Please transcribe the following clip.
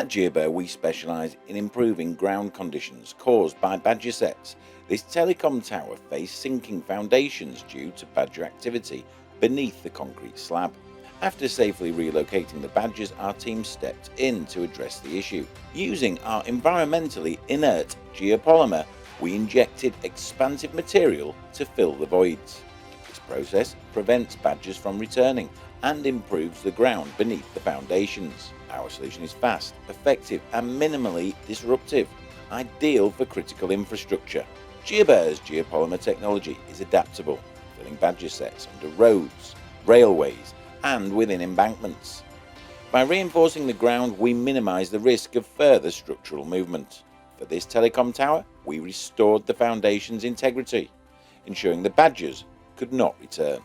At Geobear, we specialise in improving ground conditions caused by badger setts. This telecom tower faced sinking foundations due to badger activity beneath the concrete slab. After safely relocating the badgers, our team stepped in to address the issue. Using our environmentally inert geopolymer, we injected expansive material to fill the voids. This process prevents badgers from returning and improves the ground beneath the foundations. Our solution is fast, effective and minimally disruptive, ideal for critical infrastructure. Geobear's geopolymer technology is adaptable, filling badger setts under roads, railways and within embankments. By reinforcing the ground, we minimise the risk of further structural movement. For this telecom tower, we restored the foundation's integrity, ensuring the badgers could not return.